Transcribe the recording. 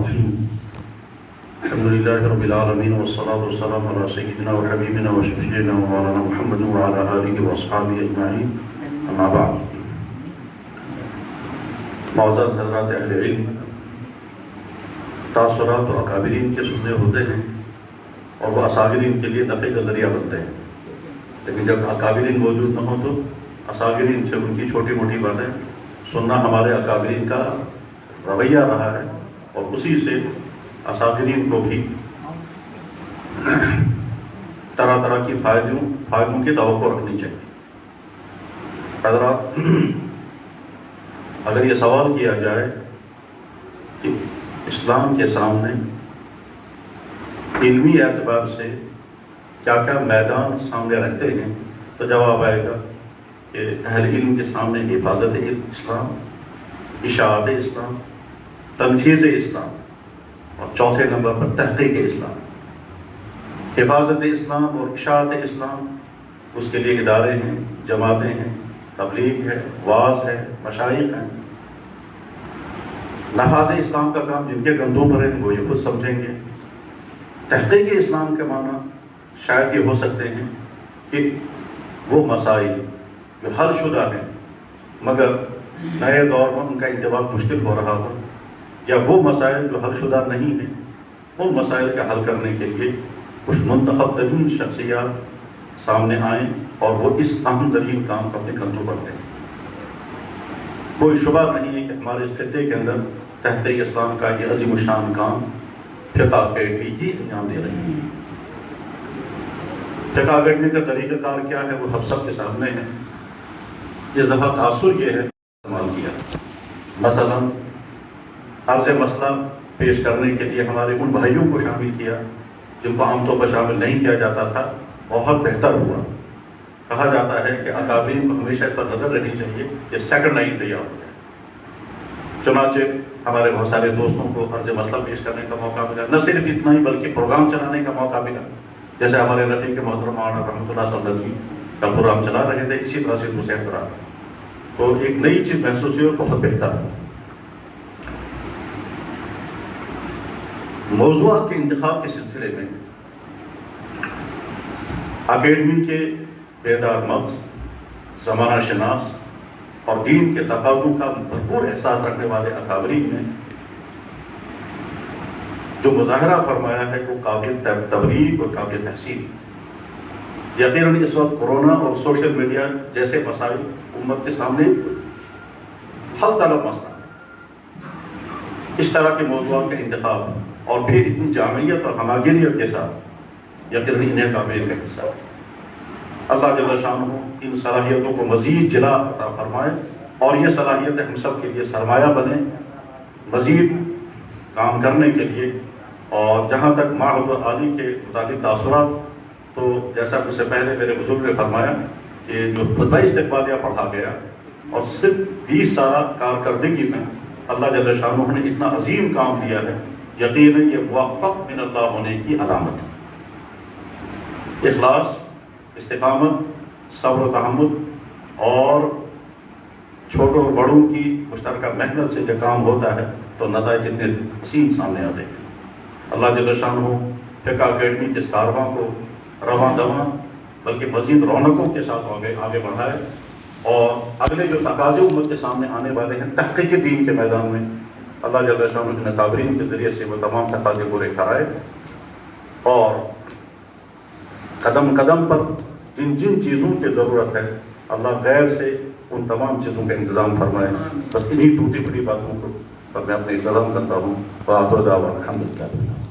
الرحيم الحمد لله رب العالمين والصلاة والسلام على سيدنا وحبيبنا وشفيعنا ومولانا محمد وعلى آله وأصحابه أجمعين أما بعد معزز حضرات اہل علم، تاثرات و اکابرین کے سننے ہوتے ہیں اور وہ اصاغرین کے لیے نفع کا ذریعہ بنتے ہیں، لیکن جب اکابرین موجود نہ ہوں تو اصاغرین سے ان کی چھوٹی موٹی باتیں سننا ہمارے اکابرین کا رویہ رہا ہے، اور اسی سے اصاغرین کو بھی طرح طرح کی فائدوں کی توقع رکھنی چاہیے۔ حضرات، اگر یہ سوال کیا جائے کہ اسلام کے سامنے علمی اعتبار سے کیا کیا میدان سامنے رکھتے ہیں، تو جواب آئے گا کہ اہل علم کے سامنے حفاظت اسلام، اشاعت اسلام، تنفیذ اسلام، اور چوتھے نمبر پر تحقیق اسلام۔ حفاظت اسلام اور اشاعت اسلام، اس کے لیے ادارے ہیں، جماعتیں ہیں، تبلیغ ہے، وعظ ہے، مشائخ ہیں۔ نفاذ اسلام کا کام جن کے کندھوں پر ہے وہ یہ خود سمجھیں گے۔ تحقیق اسلام کے معنی شاید یہ ہو سکتے ہیں کہ وہ مسائل جو حل شدہ ہیں مگر نئے دور میں ان کا انتباہ مشکل ہو رہا ہو، یا وہ مسائل جو حل شدہ نہیں ہیں ان مسائل کا حل کرنے کے لیے کچھ منتخب ترین شخصیات سامنے آئیں اور وہ اس اہم ترین کام کو اپنے کندھوں پر لیں۔ کوئی شبہ نہیں ہے کہ ہمارے اس خطے کے اندر تحقیق اسلام کا یہ عظیم الشان کام فقہ اکیڈمی ہی انجام دے رہی ہے۔ فقہ اکیڈمی کا طریقہ کار کیا ہے وہ ہم سب کے سامنے ہے۔ اس دفعہ تاثر یہ ہے استعمال کیا، مثلا عرض مسئلہ پیش کرنے کے لیے ہمارے ان بھائیوں کو شامل کیا جن کو عام طور پر شامل نہیں کیا جاتا تھا، بہت بہتر ہوا۔ کہا جاتا ہے کہ اکابرین کو ہمیشہ پر نظر رکھنی چاہیے کہ سیکنڈ لائن تیار ہو جائے۔ چنانچہ ہمارے بہت سارے دوستوں کو عرض مسئلہ پیش کرنے کا موقع ملا، نہ صرف اتنا ہی بلکہ پروگرام چلانے کا موقع ملا۔ جیسے ہمارے رفیق محترم مولانا رحمۃ اللہ صدر جی کا پروگرام چلا رہے تھے، اسی طرح سے دوسرے افراد، تو ایک نئی چیز محسوس ہوئی اور بہت بہتر۔ موضوعات کے انتخاب کے سلسلے میں اکیڈمی کے بیدار مغز، زمانہ شناس اور دین کے تقاضوں کا بھرپور احساس رکھنے والے اکابرین نے جو مظاہرہ فرمایا ہے وہ قابل تبلیغ اور قابل تحسین۔ یقیناً اس وقت کورونا اور سوشل میڈیا جیسے مسائل امت کے سامنے حل طلب مسئلہ ہے۔ اس طرح کے موضوعات کا انتخاب اور پھر اتنی جامعیت اور ہماگیریت کے ساتھ یقیناً انہیں قابل کا حصہ ہے۔ اللہ جل شانہ ان صلاحیتوں کو مزید جلا عطا فرمائے اور یہ صلاحیتیں ہم سب کے لیے سرمایہ بنے مزید کام کرنے کے لیے۔ اور جہاں تک معہد عالی کے متعلق تاثرات، تو جیسا کہ اس سے پہلے میرے بزرگ نے فرمایا کہ جو خطبہ استقبالیہ پڑھا گیا اور صرف 20 سالہ کارکردگی میں اللہ جل شانہ نے اتنا عظیم کام کیا ہے، یقیناً یہ موفق من اللہ ہونے کی علامت ہے۔ اخلاص، استقامت، صبر و تحمل اور چھوٹوں اور بڑوں کی مشترکہ محنت سے جو کام ہوتا ہے تو نتائج اتنے حسین سامنے آتے ہیں۔ اللہ جل شانہ فقہ اکیڈمی کے اس کارواں کو رواں دواں بلکہ مزید رونقوں کے ساتھ آگے بڑھائے، اور اگلے جو تقاضے امت کے سامنے آنے والے ہیں تحقیق دین کے میدان میں، اللہ جل شانہ کے اکابرین کے ذریعے سے وہ تمام تقاضے پورے کرائے، اور قدم قدم پر جن جن چیزوں کی ضرورت ہے اللہ غیب سے ان تمام چیزوں کا انتظام فرمائے۔ بس انہی ٹوٹی پھوٹی باتوں کو پر میں اپنے اختتام کرتا ہوں۔ وآخر دعوانا الحمدللہ۔